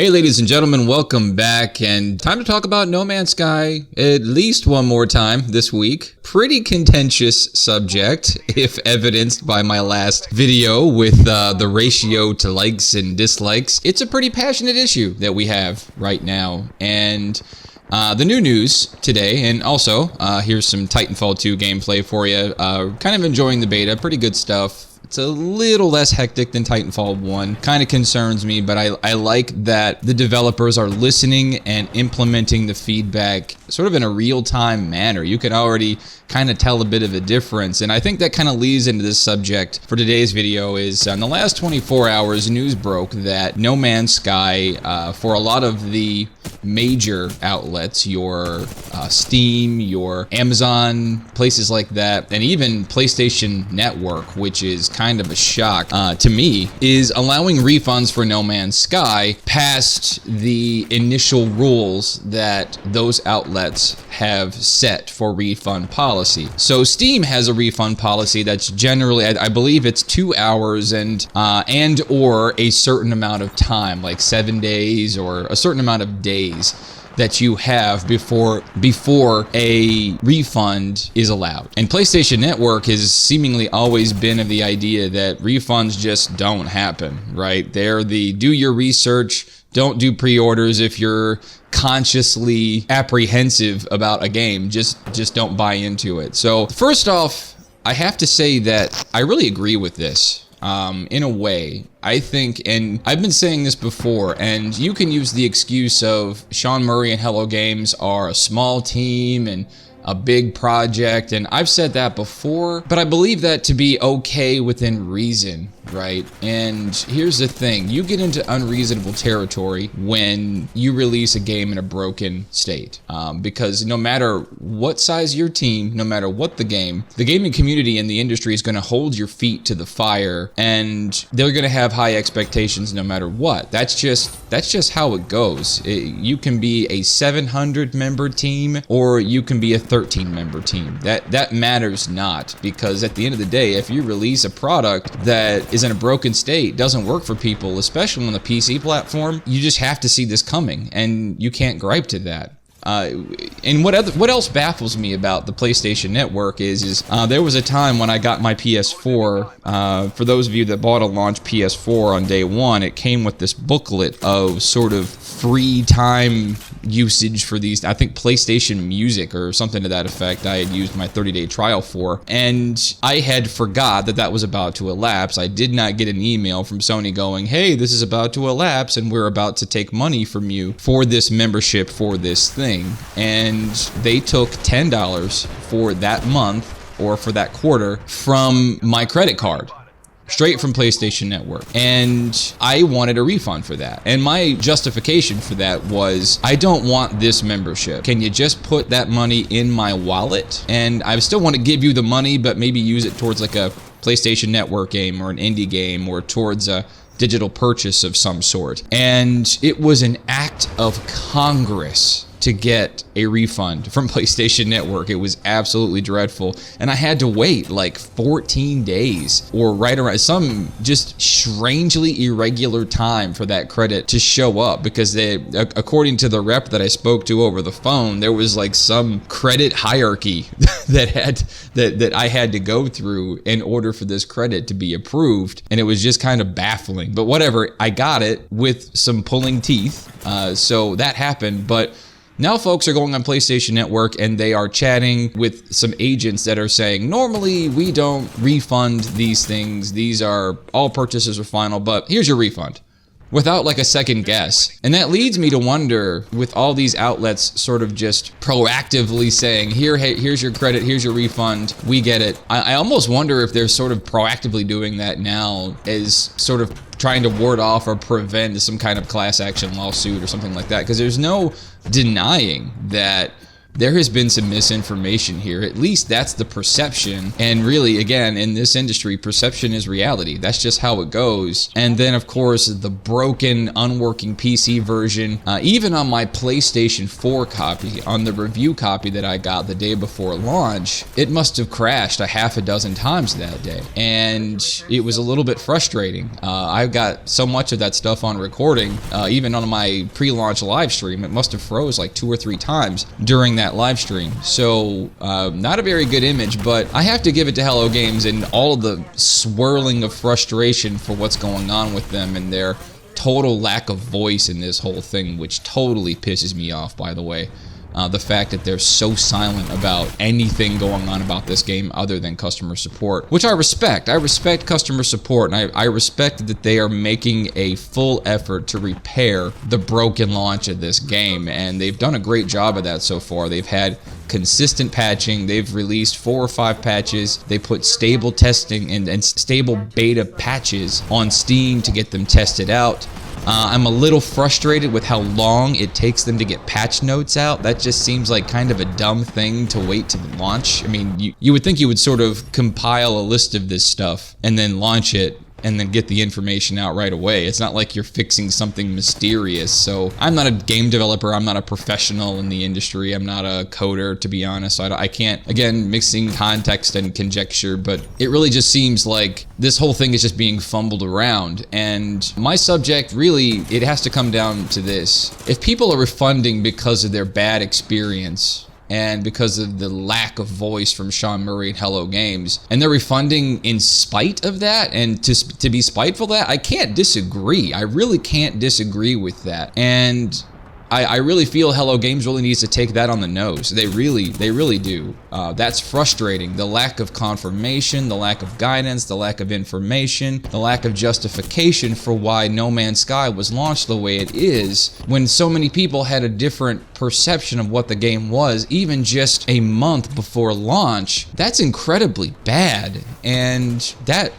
Hey ladies and gentlemen, welcome back, and time to talk about No Man's Sky at least one more time this week. Pretty contentious subject, if evidenced by my last video with the ratio to likes and dislikes. It's a pretty passionate issue that we have right now, and the new news today, and also here's some Titanfall 2 gameplay for you. Kind of enjoying the beta, pretty good stuff. It's a little less hectic than Titanfall 1. Kind of concerns me, but I like that the developers are listening and implementing the feedback sort of in a real-time manner. You can already kind of tell a bit of a difference, and I think that kind of leads into this subject for today's video. Is in the last 24 hours, news broke that No Man's Sky, for a lot of the major outlets, your Steam, your Amazon, places like that, and even PlayStation Network, which is kind of a shock to me, is allowing refunds for No Man's Sky past the initial rules that those outlets have set for refund policy. So Steam has a refund policy that's generally, I believe it's 2 hours and or a certain amount of time, like 7 days or a certain amount of days that you have before a refund is allowed. And PlayStation Network has seemingly always been of the idea that refunds just don't happen, right? They're the do your research, don't do pre-orders if you're consciously apprehensive about a game. Just don't buy into it. So first off, I have to say that I really agree with this. In a way, I think, and I've been saying this before, and you can use the excuse of Sean Murray and Hello Games are a small team and a big project, and I've said that before, but I believe that to be okay within reason, right? And here's the thing, you get into unreasonable territory when you release a game in a broken state, because no matter what size your team, no matter what the gaming community and the industry is going to hold your feet to the fire, and they're going to have high expectations no matter what. That's just how it goes. You can be a 700 member team, or you can be a 13-member team. That matters not, because at the end of the day, if you release a product that is in a broken state, doesn't work for people, especially on the PC platform, you just have to see this coming, and you can't gripe to that. And what else baffles me about the PlayStation Network is there was a time when I got my PS4. For those of you that bought a launch PS4 on day one, it came with this booklet of sort of free time usage for these, I think PlayStation Music or something to that effect. I had used my 30-day trial for, and I had forgot that was about to elapse. I did not get an email from Sony going, hey, this is about to elapse and we're about to take money from you for this membership for this thing. And they took $10 for that month or for that quarter from my credit card, straight from PlayStation Network. And I wanted a refund for that. And my justification for that was, I don't want this membership. Can you just put that money in my wallet? And I still want to give you the money, but maybe use it towards like a PlayStation Network game or an indie game or towards a digital purchase of some sort. And it was an act of Congress to get a refund from PlayStation Network. It was absolutely dreadful. And I had to wait like 14 days or right around some just strangely irregular time for that credit to show up, because they, according to the rep that I spoke to over the phone, there was like some credit hierarchy that I had to go through in order for this credit to be approved. And it was just kind of baffling, but whatever, I got it with some pulling teeth. So that happened, but now folks are going on PlayStation Network and they are chatting with some agents that are saying, normally we don't refund these things. These are, all purchases are final, but here's your refund, without like a second guess. And that leads me to wonder, with all these outlets sort of just proactively saying, hey, here's your credit, here's your refund, we get it. I almost wonder if they're sort of proactively doing that now as sort of trying to ward off or prevent some kind of class action lawsuit or something like that, because there's no denying that there has been some misinformation here. At least that's the perception. And really, again, in this industry, perception is reality. That's just how it goes. And then, of course, the broken, unworking PC version, even on my PlayStation 4 copy, on the review copy that I got the day before launch, it must have crashed a half a dozen times that day. And it was a little bit frustrating. I've got so much of that stuff on recording, even on my pre-launch live stream. It must have froze like 2 or 3 times during that live stream. So not a very good image, but I have to give it to Hello Games and all of the swirling of frustration for what's going on with them and their total lack of voice in this whole thing, which totally pisses me off, by the way. The fact that they're so silent about anything going on about this game other than customer support, which I respect. I respect customer support, and I respect that they are making a full effort to repair the broken launch of this game, and they've done a great job of that so far. They've had consistent patching. They've released 4 or 5 patches. They put stable testing and stable beta patches on Steam to get them tested out. I'm a little frustrated with how long it takes them to get patch notes out. That just seems like kind of a dumb thing to wait to launch. I mean, you would think you would sort of compile a list of this stuff and then launch it and then get the information out right away. It's not like you're fixing something mysterious. So I'm not a game developer. I'm not a professional in the industry. I'm not a coder, to be honest. I can't, again, mixing context and conjecture, but it really just seems like this whole thing is just being fumbled around. And my subject, really, it has to come down to this. If people are refunding because of their bad experience, and because of the lack of voice from Sean Murray and Hello Games, and they're refunding in spite of that, and to be spiteful of that, I can't disagree. I really can't disagree with that. And I really feel Hello Games really needs to take that on the nose. They really do. That's frustrating. The lack of confirmation, the lack of guidance, the lack of information, the lack of justification for why No Man's Sky was launched the way it is, when so many people had a different perception of what the game was, even just a month before launch. That's incredibly bad. And that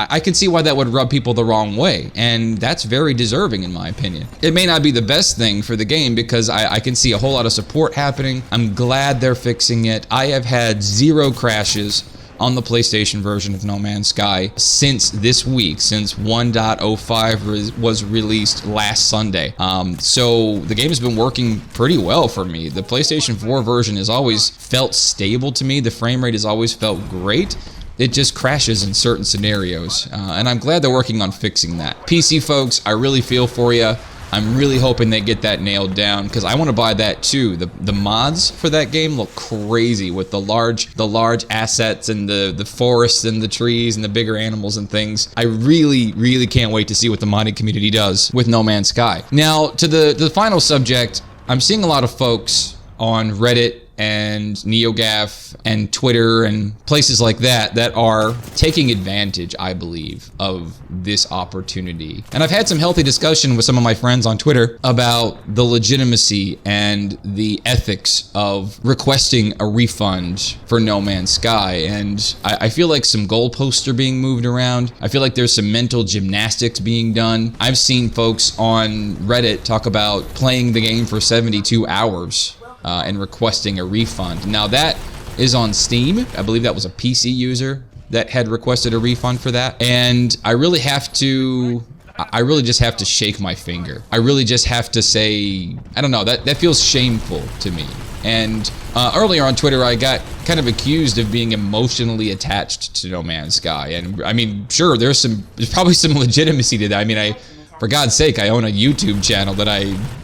I can see why that would rub people the wrong way, and that's very deserving in my opinion. It may not be the best thing for the game because I can see a whole lot of support happening. I'm glad they're fixing it. I have had 0 crashes on the PlayStation version of No Man's Sky since this week, since 1.05 was released last Sunday. So the game has been working pretty well for me. The PlayStation 4 version has always felt stable to me. The frame rate has always felt great. It just crashes in certain scenarios, and I'm glad they're working on fixing that. PC folks, I really feel for you. I'm really hoping they get that nailed down because I want to buy that too. The mods for that game look crazy with the large assets and the forests and the trees and the bigger animals and things. I really can't wait to see what the modding community does with No Man's Sky. Now to the final subject, I'm seeing a lot of folks on Reddit and NeoGAF and Twitter and places like that are taking advantage, I believe, of this opportunity. And I've had some healthy discussion with some of my friends on Twitter about the legitimacy and the ethics of requesting a refund for No Man's Sky. And I feel like some goalposts are being moved around. I feel like there's some mental gymnastics being done. I've seen folks on Reddit talk about playing the game for 72 hours and requesting a refund. Now that is on Steam. I believe that was a PC user that had requested a refund for that. And I really just have to shake my finger. I really just have to say, I don't know, that feels shameful to me. And earlier on Twitter, I got kind of accused of being emotionally attached to No Man's Sky. And I mean, sure, there's probably some legitimacy to that. I mean, for God's sake, I own a YouTube channel that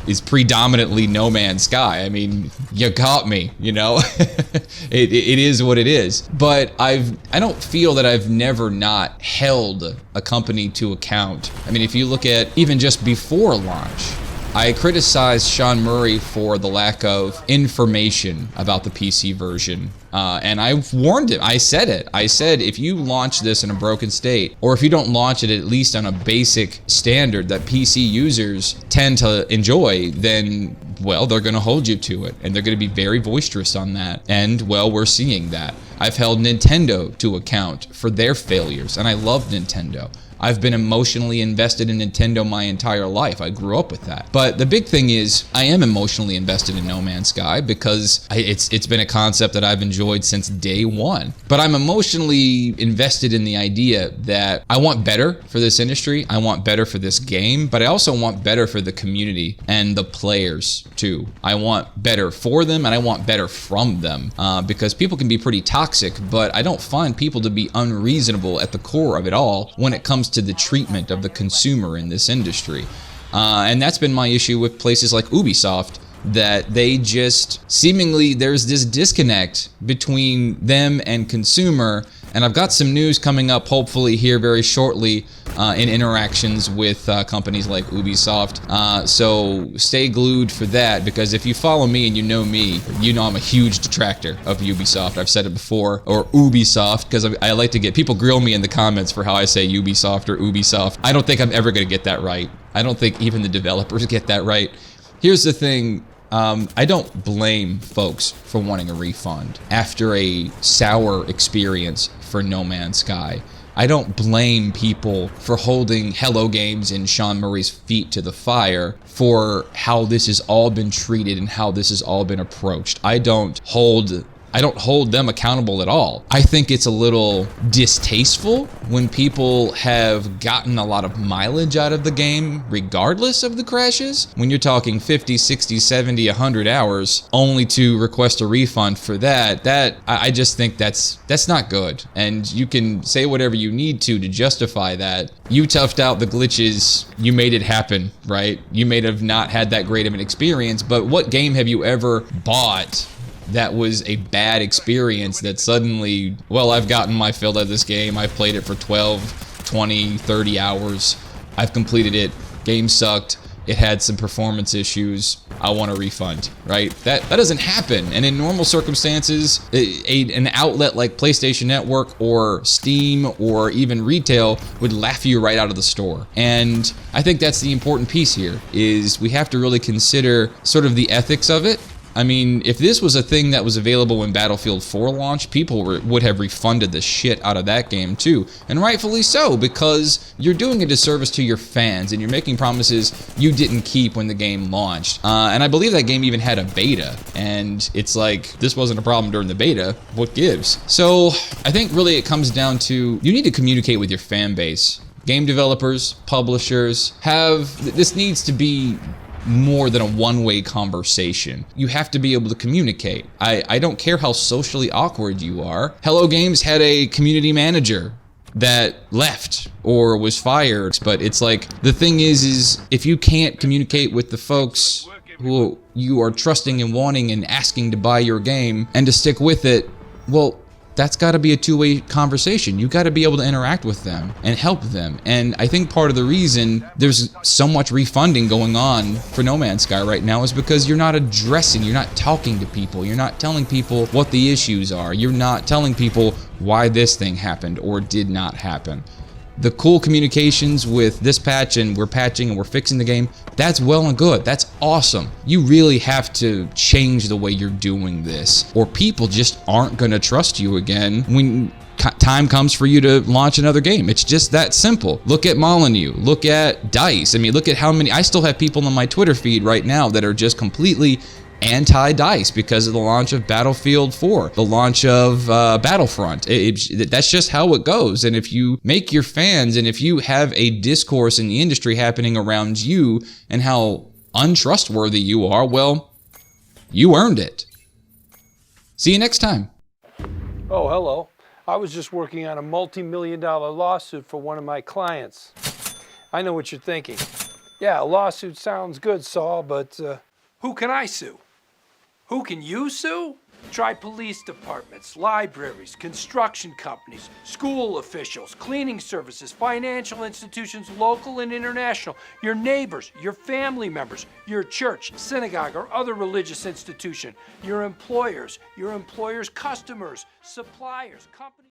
is predominantly No Man's Sky. I mean, you got me, you know? it is what it is. But I don't feel that I've never not held a company to account. I mean, if you look at even just before launch, I criticized Sean Murray for the lack of information about the PC version. And I warned him. I said it. I said, if you launch this in a broken state, or if you don't launch it at least on a basic standard that PC users tend to enjoy, then, well, they're going to hold you to it. And they're going to be very boisterous on that. And, well, we're seeing that. I've held Nintendo to account for their failures, and I love Nintendo. I've been emotionally invested in Nintendo my entire life. I grew up with that. But the big thing is I am emotionally invested in No Man's Sky because it's been a concept that I've enjoyed since day one. But I'm emotionally invested in the idea that I want better for this industry. I want better for this game, but I also want better for the community and the players too. I want better for them and I want better from them because people can be pretty toxic, but I don't find people to be unreasonable at the core of it all when it comes to the treatment of the consumer in this industry. And that's been my issue with places like Ubisoft, that they just seemingly, there's this disconnect between them and consumer. And I've got some news coming up hopefully here very shortly in interactions with companies like Ubisoft. So stay glued for that, because if you follow me and you know me, you know I'm a huge detractor of Ubisoft. I've said it before, or Ubisoft, because I like to get, people grill me in the comments for how I say Ubisoft or Ubisoft. I don't think I'm ever going to get that right. I don't think even the developers get that right. Here's the thing. I don't blame folks for wanting a refund after a sour experience for No Man's Sky. I don't blame people for holding Hello Games and Sean Murray's feet to the fire for how this has all been treated and how this has all been approached. I don't hold them accountable at all. I think it's a little distasteful when people have gotten a lot of mileage out of the game regardless of the crashes. When you're talking 50, 60, 70, 100 hours only to request a refund for that I just think that's not good. And you can say whatever you need to justify that. You toughed out the glitches, you made it happen, right? You may have not had that great of an experience, but what game have you ever bought that was a bad experience that suddenly, well, I've gotten my fill of this game, I've played it for 12, 20, 30 hours, I've completed it, game sucked, it had some performance issues, I want a refund, right? That doesn't happen. And in normal circumstances, an outlet like PlayStation Network or Steam or even retail would laugh you right out of the store. And I think that's the important piece here, is we have to really consider sort of the ethics of it. I mean, if this was a thing that was available when Battlefield 4 launched, people would have refunded the shit out of that game too. And rightfully so, because you're doing a disservice to your fans and you're making promises you didn't keep when the game launched. And I believe that game even had a beta, and it's like, this wasn't a problem during the beta, what gives? So I think really it comes down to, you need to communicate with your fan base. Game developers, publishers, this needs to be more than a one-way conversation. You have to be able to communicate. I don't care how socially awkward you are. Hello Games had a community manager that left or was fired, but it's like, the thing is if you can't communicate with the folks who you are trusting and wanting and asking to buy your game and to stick with it, well, that's got to be a two-way conversation. You got to be able to interact with them and help them. And I think part of the reason there's so much refunding going on for No Man's Sky right now is because you're not talking to people. You're not telling people what the issues are. You're not telling people why this thing happened or did not happen. The cool communications with this patch and we're patching and we're fixing the game, that's well and good. That's awesome. You really have to change the way you're doing this, or people just aren't going to trust you again when time comes for you to launch another game. It's just that simple. Look at Molyneux. Look at DICE. I mean, look at how many... I still have people on my Twitter feed right now that are just completely anti-DICE because of the launch of Battlefield 4, the launch of Battlefront. That's just how it goes. And if you make your fans, and if you have a discourse in the industry happening around you and how untrustworthy you are, well, you earned it. See you next time. Oh, hello. I was just working on a multi-million-dollar lawsuit for one of my clients. I know what you're thinking. Yeah, a lawsuit sounds good, Saul, but who can I sue? Who can you sue? Try police departments, libraries, construction companies, school officials, cleaning services, financial institutions, local and international, your neighbors, your family members, your church, synagogue, or other religious institution, your employers' customers, suppliers, companies.